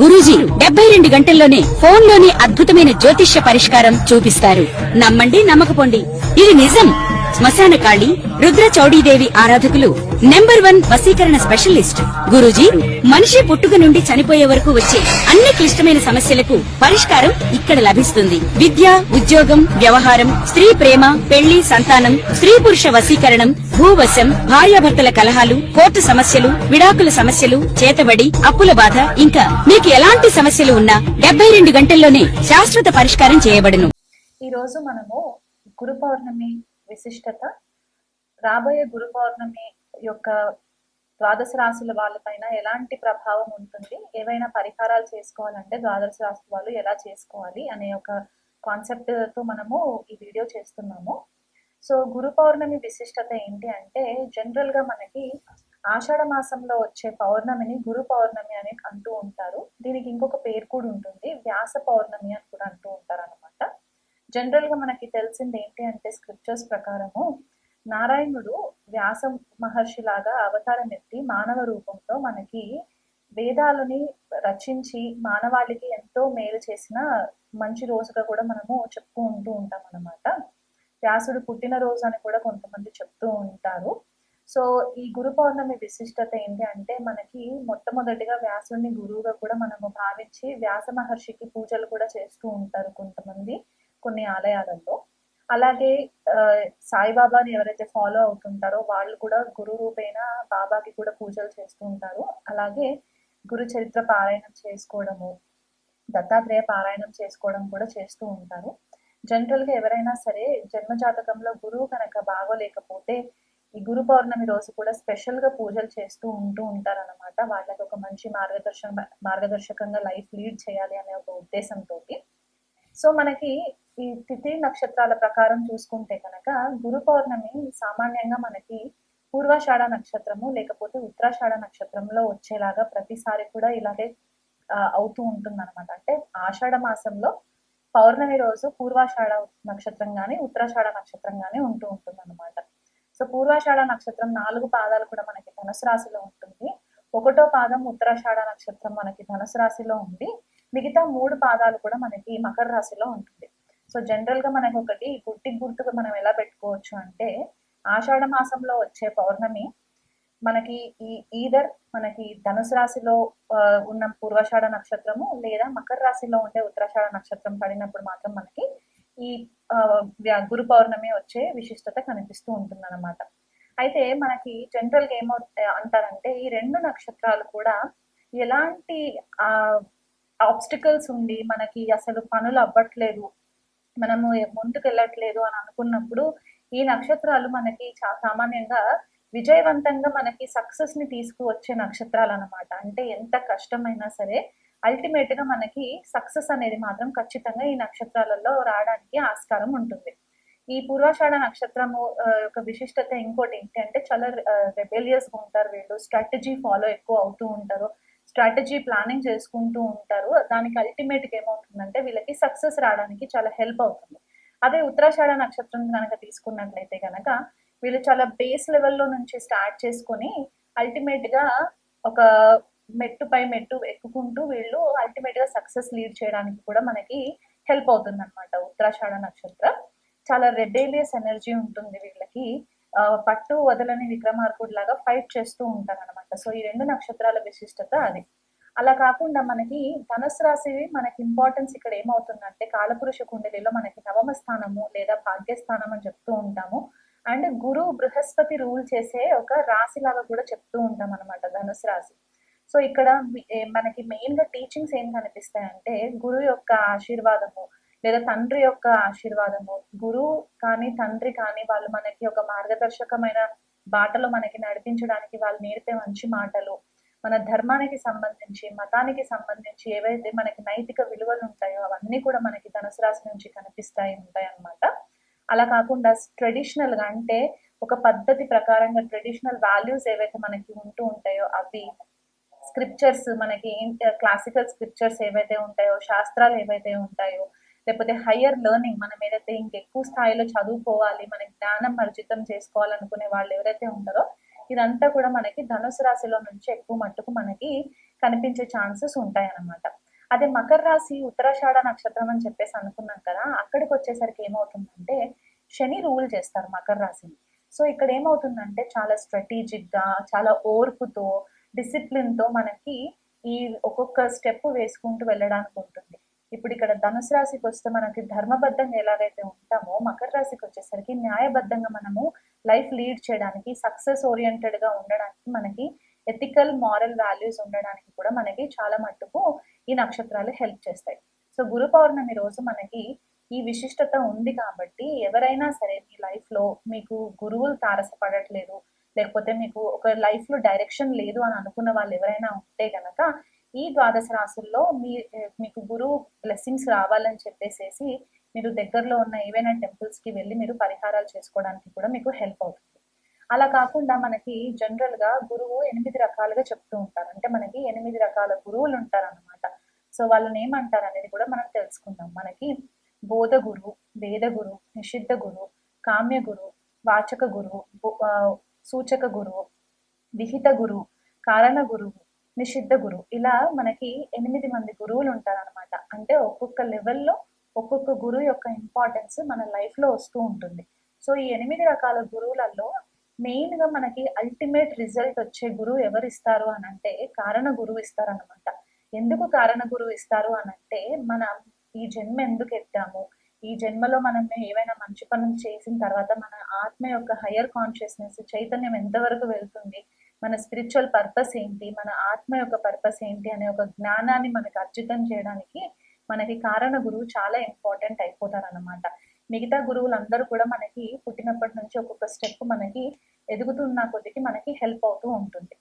గురూజీ 72 గంటల్లోనే ఫోన్ లోని అద్భుతమైన జ్యోతిష్య పరిష్కారం చూపిస్తారు. నమ్మండి, నమ్మకపోండి, ఇది నిజం. శ్మశాన కాళి రుద్ర చౌడీదేవి ఆరాధకులు నంబర్ 1 వశీకరణ స్పెషలిస్ట్. గురూజీ మనిషి పుట్టుక నుండి చనిపోయే వరకు వచ్చే అన్ని క్లిష్టమైన సమస్యలకు పరిష్కారం ఇక్కడ లభిస్తుంది. విద్య, ఉద్యోగం, వ్యవహారం, స్త్రీ ప్రేమ, పెళ్లి, సంతానం, స్త్రీ పురుష వశీకరణం, భూవశం, భార్యాభర్తల కలహాలు, కోర్టు సమస్యలు, విడాకుల సమస్యలు, చేతబడి, అప్పుల బాధ, ఇంకా మీకు ఎలాంటి సమస్యలు ఉన్నా 72 గంటల్లోనే శాశ్వత పరిష్కారం చేయబడును. ఈ రోజు మనము గురు పౌర్ణమి విశిష్టత, రాబోయే గురు పౌర్ణమి యొక్క ద్వాదశ రాశుల వాళ్ళపైన ఎలాంటి ప్రభావం ఉంటుంది, ఏవైనా పరిహారాలు చేసుకోవాలంటే ద్వాదశ రాశి వాళ్ళు ఎలా చేసుకోవాలి అనే ఒక కాన్సెప్ట్ తో మనము ఈ వీడియో చేస్తున్నాము. సో గురు పౌర్ణమి విశిష్టత ఏంటి అంటే, జనరల్ గా మనకి ఆషాఢ మాసంలో వచ్చే పౌర్ణమిని గురు పౌర్ణమి అని అంటూ ఉంటారు. దీనికి ఇంకొక పేరు కూడా ఉంటుంది, వ్యాస పౌర్ణమి అని కూడా అంటూ ఉంటారు అనమాట. జనరల్ గా మనకి తెలిసింది ఏంటి అంటే, స్క్రిప్చర్స్ ప్రకారము నారాయణుడు వ్యాస మహర్షి లాగా అవతారం ఎత్తి మానవ రూపంలో మనకి వేదాలని రచించి మానవాళికి ఎంతో మేలు చేసిన మంచి రోజుగా కూడా మనము చెప్తూ ఉంటాం అన్నమాట. వ్యాసుడు పుట్టినరోజు అని కూడా కొంతమంది చెప్తూ ఉంటారు. సో ఈ గురు పౌర్ణమి విశిష్టత ఏంటి అంటే, మనకి మొట్టమొదటిగా వ్యాసుడిని గురువుగా కూడా మనము భావించి వ్యాస మహర్షికి పూజలు కూడా చేస్తూ ఉంటారు కొంతమంది కొన్ని ఆలయాలలో. అలాగే సాయిబాబాని ఎవరైతే ఫాలో అవుతుంటారో వాళ్ళు కూడా గురు రూపేణ బాబాకి కూడా పూజలు చేస్తూ ఉంటారు. అలాగే గురు చరిత్ర పారాయణం చేసుకోవడము, దత్తాత్రేయ పారాయణం చేసుకోవడం కూడా చేస్తూ ఉంటారు. జనరల్ గా ఎవరైనా సరే జన్మ జాతకంలో గురువు కనుక బాగోలేకపోతే ఈ గురు పౌర్ణమి రోజు కూడా స్పెషల్ గా పూజలు చేస్తూ ఉంటారు అనమాట. వాళ్ళకి ఒక మంచి మార్గదర్శకంగా లైఫ్ లీడ్ చేయాలి అనే ఒక ఉద్దేశంతో. సో మనకి ఈ తిథి నక్షత్రాల ప్రకారం చూసుకుంటే కనుక గురు పౌర్ణమి సామాన్యంగా మనకి పూర్వాషాఢ నక్షత్రము లేకపోతే ఉత్తరాషాఢ నక్షత్రంలో వచ్చేలాగా ప్రతిసారి కూడా ఇలాగే అవుతూ ఉంటుంది అనమాట. అంటే ఆషాఢ మాసంలో పౌర్ణమి రోజు పూర్వాషాఢ నక్షత్రం గాని ఉత్తరాషాఢ నక్షత్రం గాని ఉంటుంది అనమాట. సో పూర్వాషాఢ నక్షత్రం 4 పాదాలు కూడా మనకి ధనుసు రాశిలో ఉంటుంది. 1వ పాదం ఉత్తరాషాఢ నక్షత్రం మనకి ధనుసు రాశిలో ఉంది. మిగతా 3 పాదాలు కూడా మనకి మకర రాశిలో ఉంటుంది. సో జనరల్ గా మనకి ఒకటి గుర్తుగా మనం ఎలా పెట్టుకోవచ్చు అంటే, ఆషాఢ మాసంలో వచ్చే పౌర్ణమి మనకి మనకి ధనుసు రాశిలో ఉన్న పూర్వాషాఢ నక్షత్రము లేదా మకర రాశిలో ఉండే ఉత్తరాషాఢ నక్షత్రం పడినప్పుడు మాత్రం మనకి ఈ గురు పౌర్ణమి వచ్చే విశిష్టత కనిపిస్తూ ఉంటుంది అనమాట. అయితే మనకి జనరల్ గా అంటారంటే, ఈ 2 నక్షత్రాలు కూడా ఎలాంటి ఆబ్స్టికల్స్ ఉండి మనకి అసలు పనులు అవ్వట్లేదు, మనము ముందుకు వెళ్ళట్లేదు అని అనుకున్నప్పుడు ఈ నక్షత్రాలు మనకి సామాన్యంగా విజయవంతంగా మనకి సక్సెస్ ని తీసుకువచ్చే నక్షత్రాలు అనమాట. అంటే ఎంత కష్టమైనా సరే అల్టిమేట్ గా మనకి సక్సెస్ అనేది మాత్రం ఖచ్చితంగా ఈ నక్షత్రాలలో రావడానికి ఆస్కారం ఉంటుంది. ఈ పూర్వాషాఢ నక్షత్రము యొక్క విశిష్టత ఇంకోటి ఏంటి అంటే, చాలా రెబెలియస్ గా ఉంటారు వీళ్ళు, స్ట్రాటజీ ఫాలో ఎక్కువ అవుతూ ఉంటారు, స్ట్రాటజీ ప్లానింగ్ చేసుకుంటూ ఉంటారు. దానికి అల్టిమేట్ గా ఏమవుతుందంటే వీళ్ళకి సక్సెస్ రావడానికి చాలా హెల్ప్ అవుతుంది. అదే ఉత్తరాషాఢ నక్షత్రం కనుక తీసుకున్నట్లయితే కనుక వీళ్ళు చాలా బేస్ లెవెల్లో నుంచి స్టార్ట్ చేసుకొని అల్టిమేట్ గా ఒక మెట్టు పై మెట్టు ఎక్కుకుంటూ వీళ్ళు అల్టిమేట్ గా సక్సెస్ లీడ్ చేయడానికి కూడా మనకి హెల్ప్ అవుతుంది అనమాట. ఉత్తరాషాఢ నక్షత్రం చాలా రెబేలియస్ ఎనర్జీ ఉంటుంది వీళ్ళకి, పట్టు వదలని విక్రమార్కుడు లాగా ఫైట్ చేస్తూ ఉంటారు అనమాట. సో ఈ 2 నక్షత్రాల విశిష్టత అది. అలా కాకుండా మనకి ధనుసు రాశి మనకి ఇంపార్టెన్స్ ఇక్కడ ఏమవుతుందంటే, కాలపురుష కుండలిలో మనకి 9వ స్థానము లేదా భాగ్యస్థానం అని చెప్తూ ఉంటాము. అండ్ గురు బృహస్పతి రూల్ చేసే ఒక రాశి లాగా కూడా చెప్తూ ఉంటాం అనమాట ధనుసు రాశి. సో ఇక్కడ మనకి మెయిన్ గా టీచింగ్స్ ఏం కనిపిస్తాయంటే, గురు యొక్క ఆశీర్వాదము లేదా తండ్రి యొక్క ఆశీర్వాదము, గురువు కానీ తండ్రి కానీ వాళ్ళు మనకి ఒక మార్గదర్శకమైన బాటలో మనకి నడిపించడానికి వాళ్ళు నేర్పే మంచి మాటలు, మన ధర్మానికి సంబంధించి మతానికి సంబంధించి ఏవైతే మనకి నైతిక విలువలు ఉంటాయో అవన్నీ కూడా మనకి ధనుసు రాశి నుంచి ఉంటాయి అన్నమాట. అలా కాకుండా ట్రెడిషనల్ గా అంటే ఒక పద్ధతి ప్రకారంగా ట్రెడిషనల్ వాల్యూస్ ఏవైతే మనకి ఉంటాయో అవి, స్క్రిప్చర్స్ మనకి క్లాసికల్ స్క్రిప్చర్స్ ఏవైతే ఉంటాయో, శాస్త్రాలు ఏవైతే ఉంటాయో, లేకపోతే హయ్యర్ లెర్నింగ్ మనం ఏదైతే ఇంకెక్కువ స్థాయిలో చదువుకోవాలి, మనకి జ్ఞానం అర్జితం చేసుకోవాలనుకునే వాళ్ళు ఎవరైతే ఉంటారో ఇదంతా కూడా మనకి ధనుసు రాశిలో నుంచి ఎక్కువ మట్టుకు మనకి కనిపించే ఛాన్సెస్ ఉంటాయి అన్నమాట. అదే మకర రాశి ఉత్తరాషాఢ నక్షత్రం అని చెప్పేసి అనుకున్నాం కదా, అక్కడికి వచ్చేసరికి ఏమవుతుందంటే శని రూల్ చేస్తారు మకర రాశిని. సో ఇక్కడ ఏమవుతుందంటే చాలా స్ట్రాటజిక్ గా, చాలా ఓర్పుతో, డిసిప్లిన్ తో మనకి ఈ ఒక్కొక్క స్టెప్ వేసుకుంటూ వెళ్ళడానికి ఉంటుంది. ఇప్పుడు ఇక్కడ ధనుసు రాశికి వస్తే మనకి ధర్మబద్ధంగా ఎలాగైతే ఉంటామో, మకర రాశికి వచ్చేసరికి న్యాయబద్ధంగా మనము లైఫ్ లీడ్ చేయడానికి, సక్సెస్ ఓరియంటెడ్ గా ఉండడానికి, మనకి ఎథికల్ మారల్ వాల్యూస్ ఉండడానికి కూడా మనకి చాలా మట్టుకు ఈ నక్షత్రాలు హెల్ప్ చేస్తాయి. సో గురు పౌర్ణమి రోజు మనకి ఈ విశిష్టత ఉంది కాబట్టి ఎవరైనా సరే మీ లైఫ్ లో మీకు గురువులు తారసపడట్లేదు, లేకపోతే మీకు ఒక లైఫ్ లో డైరెక్షన్ లేదు అని అనుకున్న వాళ్ళు ఎవరైనా ఉంటే గనక ఈ ద్వాదశ రాశుల్లో మీకు గురువు బ్లెస్సింగ్స్ రావాలని చెప్పేసేసి మీరు దగ్గరలో ఉన్న ఏవైనా టెంపుల్స్ కి వెళ్ళి మీరు పరిహారాలు చేసుకోవడానికి కూడా మీకు హెల్ప్ అవుతుంది. అలా కాకుండా మనకి జనరల్ గా గురువు 8 రకాలుగా చెప్తూ ఉంటారు. అంటే మనకి 8 రకాల గురువులు ఉంటారు అనమాట. సో వాళ్ళని ఏమంటారు అనేది కూడా మనం తెలుసుకుందాం. మనకి బోధ గురు, వేద గురు, నిషిద్ధ గురు, కామ్య గురు, వాచక గురు, సూచక గురు, విహిత గురు, కారణ గురువు, నిషిద్ధ గురువు, ఇలా మనకి 8 మంది గురువులు ఉంటారు అనమాట. అంటే ఒక్కొక్క లెవెల్లో ఒక్కొక్క గురువు యొక్క ఇంపార్టెన్స్ మన లైఫ్ లో వస్తూ ఉంటుంది. సో ఈ 8 రకాల గురువులలో మెయిన్ గా మనకి అల్టిమేట్ రిజల్ట్ వచ్చే గురువు ఎవరు ఇస్తారు అని అంటే కారణ గురువు ఇస్తారు అనమాట. ఎందుకు కారణ గురువు ఇస్తారు అని అంటే మనం ఈ జన్మ ఎందుకు ఎత్తాము, ఈ జన్మలో మనం ఏవైనా మంచి పనులు చేసిన తర్వాత మన ఆత్మ యొక్క హయ్యర్ కాన్షియస్నెస్ చైతన్యం ఎంతవరకు వెళ్తుంది, మన స్పిరిచువల్ పర్పస్ ఏంటి, మన ఆత్మ యొక్క పర్పస్ ఏంటి అనే ఒక జ్ఞానాన్ని మనకి అర్జితం చేయడానికి మనకి కారణ గురువు చాలా ఇంపార్టెంట్ అయిపోతారు అనమాట. మిగతా గురువులందరూ కూడా మనకి పుట్టినప్పటి నుంచి ఒక్కొక్క స్టెప్ మనకి ఎదుగుతున్న కొద్దికి మనకి హెల్ప్ అవుతూ ఉంటుంది.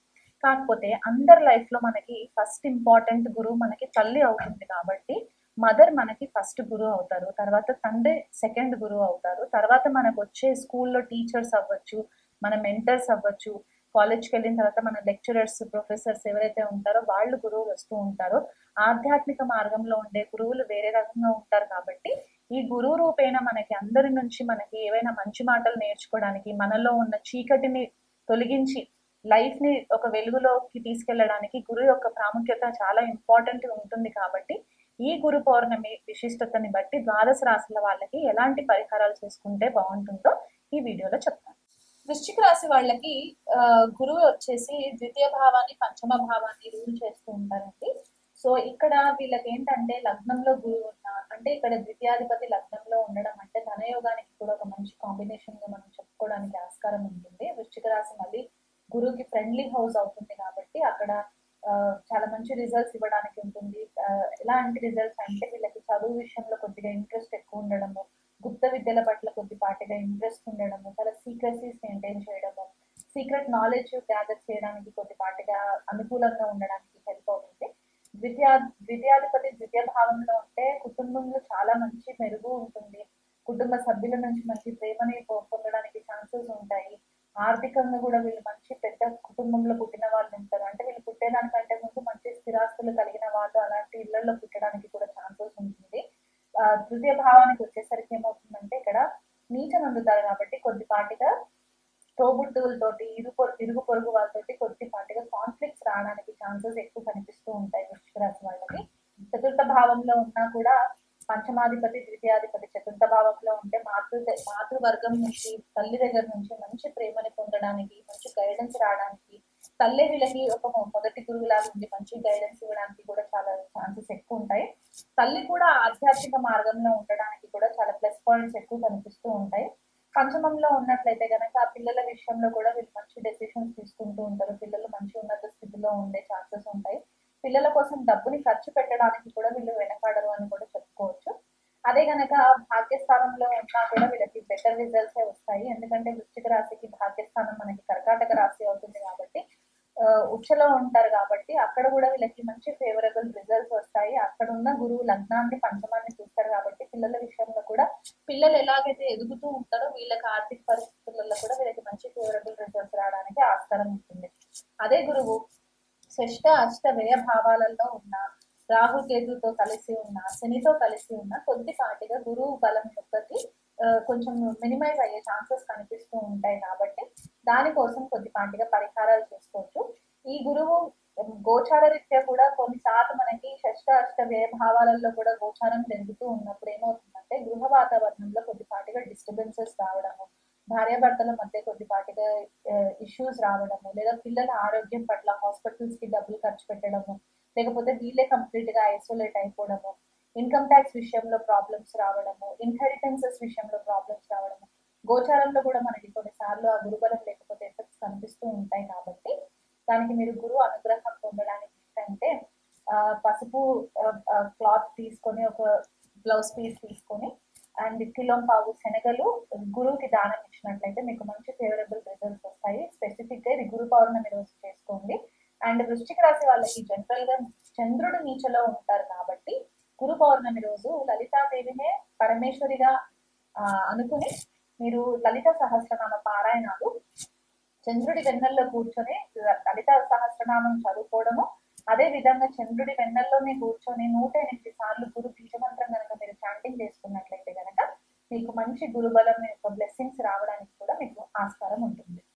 కాకపోతే అందరి లైఫ్ లో మనకి ఫస్ట్ ఇంపార్టెంట్ గురువు మనకి తల్లి అవుతుంది కాబట్టి మదర్ మనకి ఫస్ట్ గురువు అవుతారు, తర్వాత తండ్రి సెకండ్ గురువు అవుతారు, తర్వాత మనకు వచ్చే స్కూల్లో టీచర్స్ అవ్వచ్చు, మన మెంటర్స్ అవ్వచ్చు, కాలేజ్కి వెళ్ళిన తర్వాత మన లెక్చరర్స్, ప్రొఫెసర్స్ ఎవరైతే ఉంటారో వాళ్ళు గురువులు వస్తూ ఉంటారో. ఆధ్యాత్మిక మార్గంలో ఉండే గురువులు వేరే రకంగా ఉంటారు కాబట్టి ఈ గురువు రూపేణ మనకి అందరి నుంచి మనకి ఏవైనా మంచి మాటలు నేర్చుకోవడానికి, మనలో ఉన్న చీకటిని తొలగించి లైఫ్ ని ఒక వెలుగులోకి తీసుకెళ్లడానికి గురువు యొక్క ప్రాముఖ్యత చాలా ఇంపార్టెంట్ ఉంటుంది. కాబట్టి ఈ గురు పౌర్ణమి విశిష్టతని బట్టి ద్వాదశ రాశుల వాళ్ళకి ఎలాంటి పరిహారాలు చేసుకుంటే బాగుంటుందో ఈ వీడియోలో చెప్తాను. వృశ్చిక రాశి వాళ్ళకి గురువు వచ్చేసి ద్వితీయ భావాన్ని, పంచమ భావాన్ని రూల్ చేస్తూ ఉంటారండి. సో ఇక్కడ వీళ్ళకి ఏంటంటే లగ్నంలో గురువు ఉన్న, అంటే ఇక్కడ ద్వితీయాధిపతి లగ్నంలో ఉండడం అంటే ధనయోగానికి కూడా ఒక మంచి కాంబినేషన్ గా మనం చెప్పుకోవడానికి ఆస్కారం ఉంటుంది. వృశ్చిక రాశి మళ్ళీ గురువుకి ఫ్రెండ్లీ హౌస్ అవుతుంది కాబట్టి అక్కడ చాలా మంచి రిజల్ట్స్ ఇవ్వడానికి ఉంటుంది. ఎలాంటి రిజల్ట్స్ అంటే వీళ్ళకి చదువు విషయంలో కొద్దిగా ఇంట్రెస్ట్ ఎక్కువ ఉండడము, గుప్త విద్యల పట్ల కొద్దిపాటిగా ఇంట్రెస్ట్ ఉండడము, చాలా సీక్రెసీస్ మెయింటైన్ చేయడము, సీక్రెట్ నాలెడ్జ్ గ్యాదర్ చేయడానికి కొద్దిపాటిగా అనుకూలంగా ఉండడానికి హెల్ప్ అవుతుంది. ద్వితీయాధిపతి ద్వితీయ భావంలో ఉంటే కుటుంబంలో చాలా మంచి మెరుగు ఉంటుంది, కుటుంబ సభ్యుల నుంచి మంచి ప్రేమని పొందడానికి ఛాన్సెస్ ఉంటాయి. ఆర్థికంగా కూడా వీళ్ళు మంచి పెద్ద కుటుంబంలో పుట్టిన వాళ్ళు ఉంటారు, అంటే వీళ్ళు పుట్టేదానికంటే ముందు మంచి స్థిరాస్తులు కలిగిన వాళ్ళు అలాంటి ఇళ్లలో పుట్టడానికి కూడా ఛాన్సెస్ ఉంటుంది. తృతీయ భావానికి వచ్చేసరికి ఏమవుతుందంటే ఇక్కడ నీచ అందుతారు కాబట్టి కొద్దిపాటిగా తోబుట్టువులతోటి, ఇరుగు పొరుగు వాళ్ళతోటి కొద్దిపాటిగా కాన్ఫ్లిక్ట్స్ రావడానికి ఛాన్సెస్ ఎక్కువ కనిపిస్తూ ఉంటాయి వృశ్చిక రాశి వాళ్ళకి. చతుర్థ భావంలో ఉన్నా కూడా పంచమాధిపతి ద్వితీయాధిపతి చతుర్థ భావంలో ఉంటే మాతృవర్గం నుంచి, తల్లి దగ్గర నుంచి మంచి ప్రేమని పొందడానికి, మంచి గైడెన్స్ రావడానికి, తల్లి వీళ్ళకి ఒక మొదటి గురువులాగా ఉండి మంచి గైడెన్స్ ఇవ్వడానికి కూడా చాలా ఛాన్సెస్ ఎక్కువ ఉంటాయి. తల్లి కూడా ఆధ్యాత్మిక మార్గంలో ఉండడానికి కూడా చాలా ప్లస్ పాయింట్స్ ఎక్కువ కనిపిస్తూ ఉంటాయి. పంచమంలో ఉన్నట్లయితే కనుక పిల్లల విషయంలో కూడా వీళ్ళు మంచి డెసిషన్స్ తీసుకుంటూ ఉంటారు, పిల్లలు మంచి ఉన్నత స్థితిలో ఉండే ఛాన్సెస్ ఉంటాయి. పిల్లల కోసం డబ్బుని ఖర్చు పెట్టడానికి కూడా వీళ్ళు వెనకాడరు అని కూడా చెప్పుకోవచ్చు. అదే గనక భాగ్యస్థానంలో ఉన్నా కూడా వీళ్ళకి బెటర్ రిజల్ట్సే వస్తాయి. ఎందుకంటే వృశ్చిక రాశికి భాగ్యస్థానం మనకి కర్కాటక రాశి అవుతుంది కాబట్టి ఉచ్చలో ఉంటారు కాబట్టి అక్కడ కూడా వీళ్ళకి మంచి ఫేవరబుల్ రిజల్ట్స్ వస్తాయి. అక్కడ ఉన్న గురువు లగ్నాన్ని, పంచమాన్ని చూస్తారు కాబట్టి పిల్లల విషయంలో కూడా పిల్లలు ఎలాగైతే ఎదుగుతూ ఉంటారో వీళ్ళకి ఆర్థిక పరిస్థితులలో కూడా వీళ్ళకి మంచి ఫేవరబుల్ రిజల్ట్స్ రావడానికి ఆస్కారం ఉంటుంది. అదే గురువు షష్ట, అష్ట, వ్యయ భావాలలో ఉన్న, రాహుకేతుతో కలిసి ఉన్న, శనితో కలిసి ఉన్న కొద్దిపాటిగా గురువు బలం యొక్కకి కొంచెం మినిమైజ్ అయ్యే ఛాన్సెస్ కనిపిస్తూ ఉంటాయి. కాబట్టి దానికోసం కొద్దిపాటిగా పరిహారాలు చేసుకోవచ్చు. ఈ గురువు గోచార రీత్యా కూడా కొన్నిసార్లు మనకి షష్ట అష్ట వ్యయ భావాలలో కూడా గోచారం జరుగుతూ ఉన్నప్పుడు ఏమవుతుందంటే గృహ వాతావరణంలో కొద్దిపాటిగా డిస్టర్బెన్సెస్ రావడము, భార్యాభర్తల మధ్య కొద్దిపాటిగా ఇష్యూస్ రావడము, లేదా పిల్లల ఆరోగ్యం పట్ల హాస్పిటల్స్ కి డబ్బులు ఖర్చు పెట్టడము, లేకపోతే వీళ్ళే కంప్లీట్ గా ఐసోలేట్ అయిపోవడము, ఇన్కమ్ ట్యాక్స్ విషయంలో ప్రాబ్లమ్స్ రావడము, ఇన్హెరిటెన్సెస్ విషయంలో ప్రాబ్లమ్స్ రావడము, గోచారంలో కూడా మనకి కొన్నిసార్లు ఆ గురుబలం లేకపోతే ఎఫెక్ట్స్ కనిపిస్తూ ఉంటాయి. కాబట్టి దానికి మీరు గురువు అనుగ్రహం పొందడానికి ఏంటంటే పసుపు క్లాత్ తీసుకొని ఒక బ్లౌజ్ పీస్ తీసుకొని అండ్ కిలోం పావు శనగలు గురువుకి దానం ఇచ్చినట్లయితే మీకు మంచి ఫేవరబుల్ రిజల్ట్స్ వస్తాయి. స్పెసిఫిక్ గా ఇది గురు పౌర్ణమి రోజు చేసుకోండి. అండ్ వృశ్చిక రాశి వాళ్ళకి జనరల్ గా చంద్రుడు నీచలో ఉంటారు కాబట్టి గురు పౌర్ణమి రోజు లలితాదేవినే పరమేశ్వరిగా అనుకుని మీరు లలిత సహస్రనామ పారాయణాలు చంద్రుడి వెన్నెల్లో కూర్చొని లలిత సహస్రనామం చదువుకోవడము, అదే విధంగా చంద్రుడి వెన్నెల్లోనే కూర్చొని 108 సార్లు గురు బీజమంత్రం కనుక మీరు చాంటింగ్ చేసుకున్నట్లయితే కనుక మీకు మంచి గురుబలం యొక్క బ్లెస్సింగ్స్ రావడం